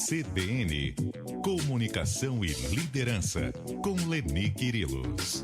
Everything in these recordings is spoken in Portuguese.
CBN, Comunicação e Liderança, com Leni Quirilos.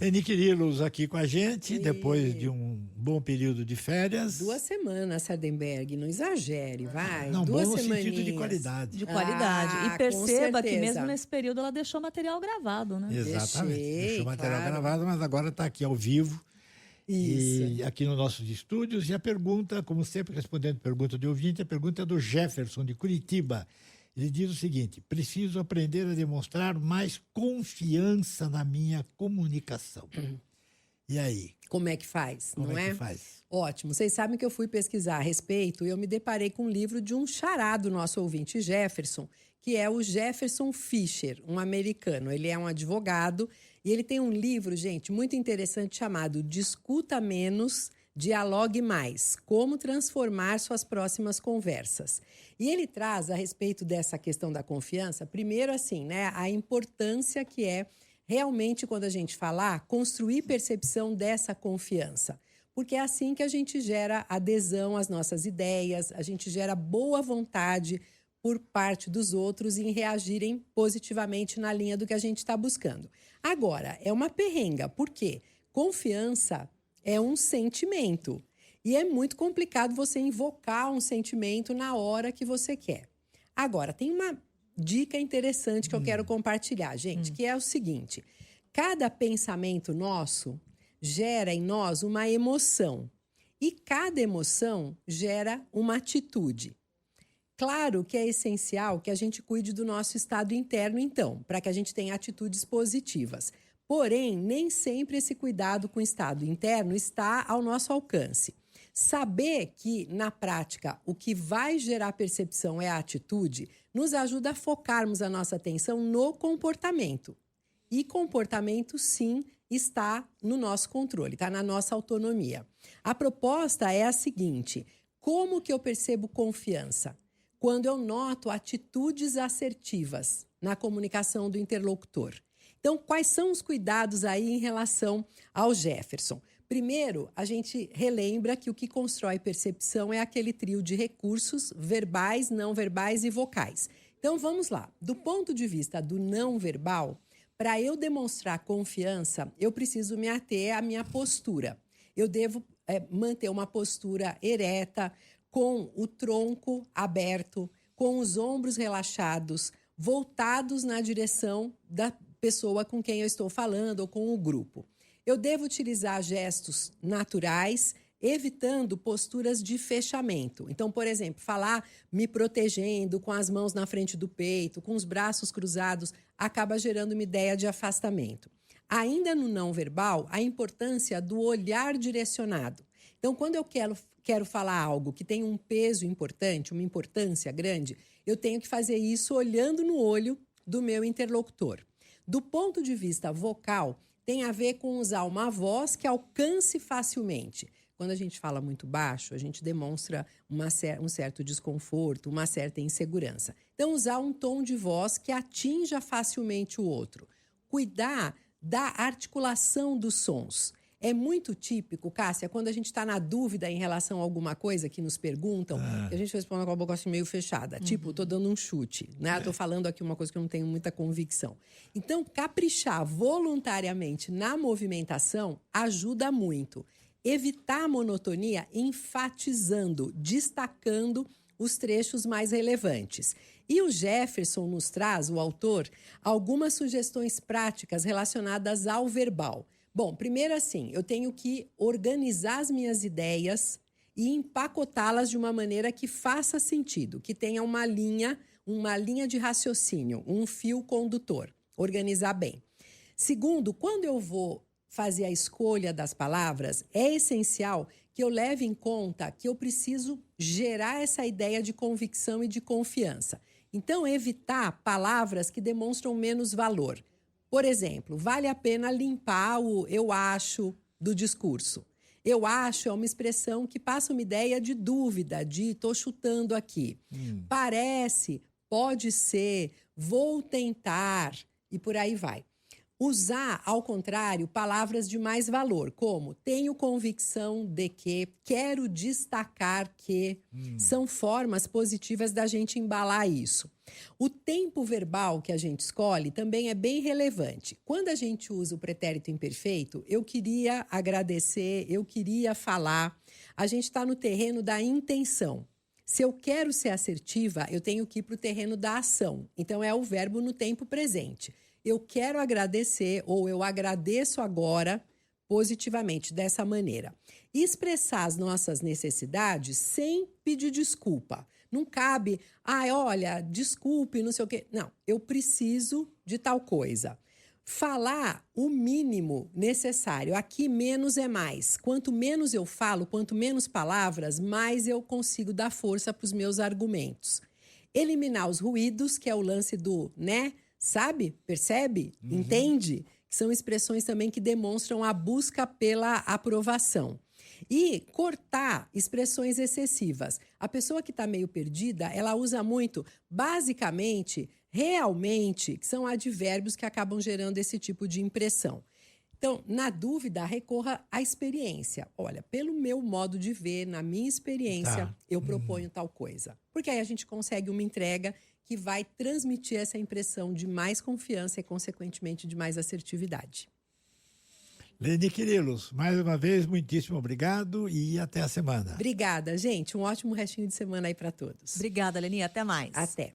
Leni Quirilos aqui com a gente, depois de um bom período de férias. 2 semanas, Sardenberg, não exagere, vai. Não, 2 bom no semaninhas. sentido de qualidade. De qualidade. Ah, E perceba com que mesmo certeza. nesse período ela deixou material gravado, né? Exatamente. Deixou material gravado, mas agora está aqui ao vivo. Isso. E aqui nos nossos estúdios. E a pergunta, como sempre, respondendo pergunta de ouvinte, a pergunta é do Jefferson, de Curitiba. Ele diz o seguinte: preciso aprender a demonstrar mais confiança na minha comunicação. E aí? Como é que faz, Como não é é? que faz? Ótimo. Vocês sabem que eu fui pesquisar a respeito e eu me deparei com um livro de um xará do nosso ouvinte Jefferson, que é o Jefferson Fischer, um americano. Ele é um advogado e ele tem um livro, gente, muito interessante chamado Discuta Menos, Dialogue Mais, como transformar suas próximas conversas. E ele traz a respeito dessa questão da confiança, primeiro assim, né, a importância que é realmente, quando a gente falar, construir percepção dessa confiança. Porque é assim que a gente gera adesão às nossas ideias, a gente gera boa vontade por parte dos outros em reagirem positivamente na linha do que a gente está buscando. Agora, é uma perrenga, porque confiança é um sentimento. E é muito complicado você invocar um sentimento na hora que você quer. Agora, tem uma dica interessante que eu quero compartilhar, gente, que é o seguinte: cada pensamento nosso gera em nós uma emoção e cada emoção gera uma atitude. Claro que é essencial que a gente cuide do nosso estado interno, então, para que a gente tenha atitudes positivas. Porém, nem sempre esse cuidado com o estado interno está ao nosso alcance. Saber que, na prática, o que vai gerar percepção é a atitude, nos ajuda a focarmos a nossa atenção no comportamento. E comportamento, sim, está no nosso controle, está na nossa autonomia. A proposta é a seguinte: como que eu percebo confiança? Quando eu noto atitudes assertivas na comunicação do interlocutor. Então, quais são os cuidados aí em relação ao Jefferson? Primeiro, a gente relembra que o que constrói percepção é aquele trio de recursos verbais, não verbais e vocais. Então, vamos lá. Do ponto de vista do não verbal, para eu demonstrar confiança, eu preciso me ater à minha postura. Eu devo manter uma postura ereta, com o tronco aberto, com os ombros relaxados, voltados na direção da pessoa com quem eu estou falando ou com o grupo. Eu devo utilizar gestos naturais, evitando posturas de fechamento. Então, por exemplo, falar me protegendo, com as mãos na frente do peito, com os braços cruzados, acaba gerando uma ideia de afastamento. Ainda no não verbal, a importância do olhar direcionado. Então, quando eu quero falar algo que tem um peso importante, uma importância grande, eu tenho que fazer isso olhando no olho do meu interlocutor. Do ponto de vista vocal, tem a ver com usar uma voz que alcance facilmente. Quando a gente fala muito baixo, a gente demonstra um certo desconforto, uma certa insegurança. Então, usar um tom de voz que atinja facilmente o outro. Cuidar da articulação dos sons. É muito típico, Cássia, quando a gente está na dúvida em relação a alguma coisa que nos perguntam, que a gente responde com a boca assim meio fechada. Tipo, estou dando um chute, né? Estou falando aqui uma coisa que eu não tenho muita convicção. Então, caprichar voluntariamente na movimentação ajuda muito. Evitar a monotonia enfatizando, destacando os trechos mais relevantes. E o Jefferson nos traz, o autor, algumas sugestões práticas relacionadas ao verbal. Bom, primeiro assim, eu tenho que organizar as minhas ideias e empacotá-las de uma maneira que faça sentido, que tenha uma linha de raciocínio, um fio condutor. Organizar bem. Segundo, quando eu vou fazer a escolha das palavras, é essencial que eu leve em conta que eu preciso gerar essa ideia de convicção e de confiança. Então, evitar palavras que demonstram menos valor. Por exemplo, vale a pena limpar o eu acho do discurso. Eu acho é uma expressão que passa uma ideia de dúvida, de estou chutando aqui. Parece, pode ser, vou tentar. e por aí vai. Usar, ao contrário, palavras de mais valor, como tenho convicção de que, quero destacar que, são formas positivas da gente embalar isso. O tempo verbal que a gente escolhe também é bem relevante. Quando a gente usa o pretérito imperfeito, eu queria agradecer, eu queria falar, a gente está no terreno da intenção. Se eu quero ser assertiva, eu tenho que ir para o terreno da ação. Então, é o verbo no tempo presente. Eu quero agradecer ou eu agradeço agora positivamente, dessa maneira. Expressar as nossas necessidades sem pedir desculpa. Não cabe, olha, desculpe, não sei o quê. Não, eu preciso de tal coisa. Falar o mínimo necessário. Aqui, menos é mais. Quanto menos eu falo, quanto menos palavras, mais eu consigo dar força para os meus argumentos. Eliminar os ruídos, que é o lance do, né? Sabe? Percebe? Entende? Que são expressões também que demonstram a busca pela aprovação. E cortar expressões excessivas. A pessoa que está meio perdida, ela usa muito, basicamente, realmente, que são advérbios que acabam gerando esse tipo de impressão. Então, na dúvida, recorra à experiência. Olha, pelo meu modo de ver, na minha experiência, eu proponho tal coisa. Porque aí a gente consegue uma entrega que vai transmitir essa impressão de mais confiança e, consequentemente, de mais assertividade. Leni Quirilos, mais uma vez, muitíssimo obrigado e até a semana. Obrigada, gente. Um ótimo restinho de semana aí para todos. Obrigada, Leni. Até mais. Até.